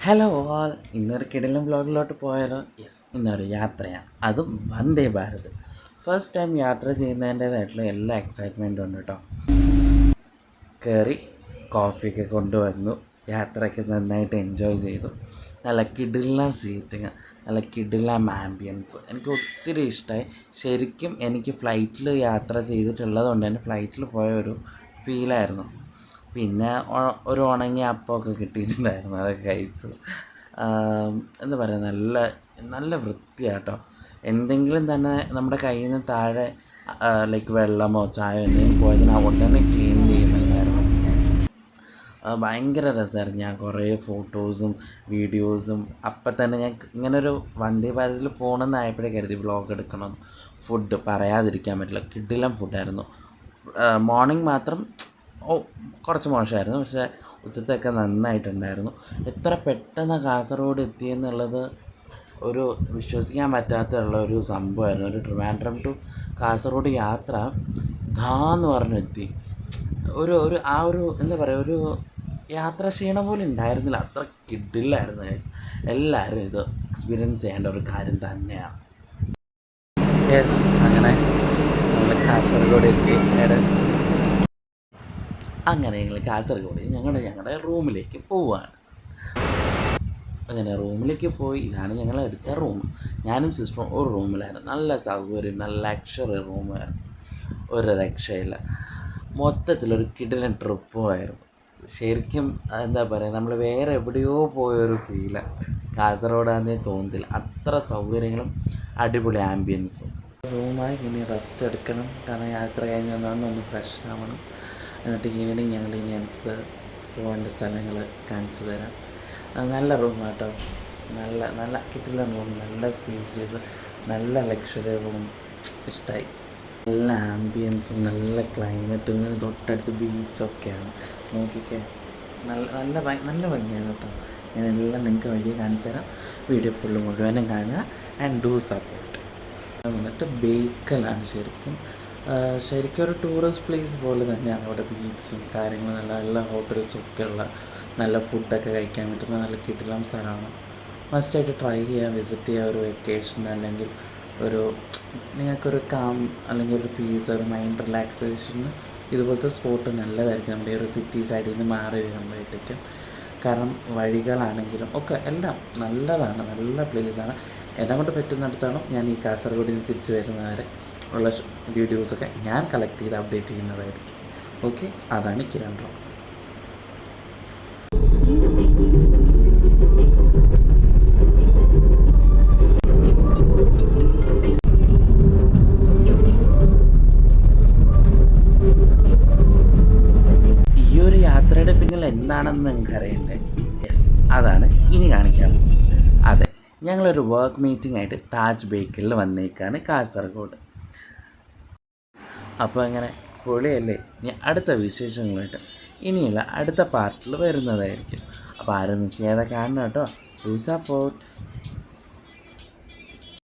Hello all, ഇന്നൊരു കിടിലൻ വ്ളോഗിലോട്ട് പോയാലോ? യെസ്, ഇന്നൊരു യാത്രയാണ്, അതും വന്ദേ ഭാരത്. ഫസ്റ്റ് ടൈം യാത്ര ചെയ്യുന്നതിൻ്റേതായിട്ടുള്ള എല്ലാ എക്സൈറ്റ്മെൻറ്റും ഉണ്ട് കേട്ടോ. കയറി കോഫിയൊക്കെ കൊണ്ടുവന്നു, യാത്രയൊക്കെ നന്നായിട്ട് എൻജോയ് ചെയ്തു. നല്ല കിടിലൻ സീറ്റിങ്, നല്ല കിടിലൻ ആംബിയൻസ്, എനിക്ക് ഒത്തിരി ഇഷ്ടമായി. ശരിക്കും എനിക്ക് ഫ്ലൈറ്റിൽ യാത്ര ചെയ്തിട്ടുള്ളത് കൊണ്ട് തന്നെ ഫ്ലൈറ്റിൽ പോയ ഒരു ഫീലായിരുന്നു. പിന്നെ ഒരു ഉണങ്ങിയ അപ്പമൊക്കെ കിട്ടിയിട്ടുണ്ടായിരുന്നു, അതൊക്കെ കഴിച്ചു. എന്താ പറയുക, നല്ല നല്ല വൃത്തിയാട്ടോ. എന്തെങ്കിലും തന്നെ നമ്മുടെ കയ്യിൽ നിന്ന് താഴെ ലൈക്ക് വെള്ളമോ ചായയോ എന്തെങ്കിലും പോയതിന് ഉടനെ ക്ലീൻ ചെയ്യുന്നുണ്ടായിരുന്നു. ഭയങ്കര രസമായിരുന്നു. ഞാൻ കുറേ ഫോട്ടോസും വീഡിയോസും അപ്പം തന്നെ ഞാൻ ഇങ്ങനൊരു വന്ദേ ഭാരതിൽ പോകണമെന്നായപ്പോഴേ കരുതി വ്ളോഗ് എടുക്കണമെന്ന്. ഫുഡ് പറയാതിരിക്കാൻ പറ്റില്ല, കിടിലൻ ഫുഡായിരുന്നു. മോർണിംഗ് മാത്രം കുറച്ച് മോശമായിരുന്നു, പക്ഷേ ഉച്ചത്തൊക്കെ നന്നായിട്ടുണ്ടായിരുന്നു. എത്ര പെട്ടെന്ന് കാസർഗോഡ് എത്തിയെന്നുള്ളത് ഒരു വിശ്വസിക്കാൻ പറ്റാത്തുള്ള ഒരു സംഭവമായിരുന്നു. ഒരു ട്രിവാൻഡ്രം ടു കാസർഗോഡ് യാത്ര ധാന്ന് പറഞ്ഞെത്തി. ഒരു എന്താ പറയുക, ഒരു യാത്രാ ക്ഷീണം പോലും ഉണ്ടായിരുന്നില്ല, അത്ര കിടിലായിരുന്നു ഗൈസ്. എല്ലാവരും ഇത് എക്സ്പീരിയൻസ് ചെയ്യേണ്ട ഒരു കാര്യം തന്നെയാണ്. യെസ്, അങ്ങനെ നമ്മൾ കാസർഗോഡ് എത്തി. അങ്ങനെ ഞങ്ങൾ കാസർഗോഡ് ഞങ്ങളുടെ റൂമിലേക്ക് പോവുകയാണ്. അങ്ങനെ റൂമിലേക്ക് പോയി. ഇതാണ് ഞങ്ങൾ എടുത്ത റൂം. ഞാനും സിസ്റ്ററും ഒരു റൂമിലായിരുന്നു. നല്ല സൗകര്യം, നല്ല ലക്ഷറി റൂമായിരുന്നു, ഒരു രക്ഷയില്ല. മൊത്തത്തിലൊരു കിടിലൻ ട്രിപ്പുമായിരുന്നു. ശരിക്കും എന്താ പറയുക, നമ്മൾ വേറെ എവിടെയോ പോയൊരു ഫീലാണ്. കാസർഗോഡാന്നേ തോന്നത്തില്ല, അത്ര സൗകര്യങ്ങളും അടിപൊളി ആംബിയൻസും. റൂമായി ഇനി റെസ്റ്റ് എടുക്കണം, കാരണം യാത്ര കഴിഞ്ഞ് വന്നുകൊണ്ട് ഒന്ന് ഫ്രഷ് ആവണം. എന്നിട്ട് ഈവനിങ് ഞങ്ങൾ ഇനി അടുത്ത് പോകേണ്ട സ്ഥലങ്ങൾ കാണിച്ചു തരാം. നല്ല റൂം കേട്ടോ, നല്ല നല്ല കിട്ടില്ല റൂം, നല്ല സ്പേഷ്യസ്, നല്ല ലക്ഷറി റൂം, ഇഷ്ടമായി. നല്ല ആംബിയൻസും നല്ല ക്ലൈമറ്റും, ഇങ്ങനെ തൊട്ടടുത്ത് ബീച്ചൊക്കെയാണ്. നോക്കിക്കേ, നല്ല നല്ല നല്ല ഭംഗിയാണ് കേട്ടോ. ഞാനെല്ലാം നിങ്ങൾക്ക് വഴി കാണിച്ചു തരാം. വീഡിയോ ഫുള്ള് മുഴുവനും കാണുക ആൻഡ് ഡു സപ്പോർട്ട്. വന്നിട്ട് ബേക്കലാണ്. ശരിക്കും ഒരു ടൂറിസ്റ്റ് പ്ലേസ് പോലെ തന്നെയാണ്. അവിടെ ബീച്ചും കാര്യങ്ങളും, നല്ല നല്ല ഹോട്ടൽസും ഒക്കെ ഉള്ള, നല്ല ഫുഡൊക്കെ കഴിക്കാൻ പറ്റുന്ന നല്ല കിടിലം സ്ഥലമാണ്. മസ്റ്റായിട്ട് ട്രൈ ചെയ്യാൻ, വിസിറ്റ് ചെയ്യുക. ഒരു വെക്കേഷൻ അല്ലെങ്കിൽ ഒരു നിങ്ങൾക്കൊരു കാം അല്ലെങ്കിൽ ഒരു പീസ്, ഒരു മൈൻഡ് റിലാക്സേഷന് ഇതുപോലത്തെ സ്പോട്ട് നല്ലതായിരിക്കും. നമ്മുടെ ഈ ഒരു സിറ്റി സൈഡിൽ നിന്ന് മാറി വരുമ്പോഴത്തേക്കും, കാരണം വഴികളാണെങ്കിലും ഒക്കെ എല്ലാം നല്ലതാണ്, നല്ല പ്ലേസാണ്. എന്നെ കൊണ്ട് പറ്റുന്നിടത്താണ് ഞാൻ ഈ കാസർഗോഡിൽ നിന്ന് തിരിച്ച് വരുന്നവരെ ഉള്ള വീഡിയോസൊക്കെ ഞാൻ കളക്ട് ചെയ്ത് അപ്ഡേറ്റ് ചെയ്യുന്നതായിരിക്കും. ഓക്കെ, അതാണ് കിരൺ റോക്സ്. ഈ ഒരു യാത്രയുടെ പിന്നിൽ എന്താണെന്ന് നിങ്ങൾക്ക് അറിയണ്ടേ? യെസ്, അതാണ് ഇനി കാണിക്കാൻ പോകുന്നത്. അതെ, ഞങ്ങളൊരു വർക്ക് മീറ്റിംഗ് ആയിട്ട് താജ് ബേക്കറിൽ വന്നേക്കാണ് കാസർഗോഡ്. അപ്പോൾ അങ്ങനെ പൊളിയല്ലേ. ഇനി അടുത്ത വിശേഷങ്ങളായിട്ട് ഇനിയുള്ള അടുത്ത പാർട്ടിൽ വരുന്നതായിരിക്കും. അപ്പോൾ ആരും മിസ് ചെയ്യാതെ കാണണം കേട്ടോ. Do support.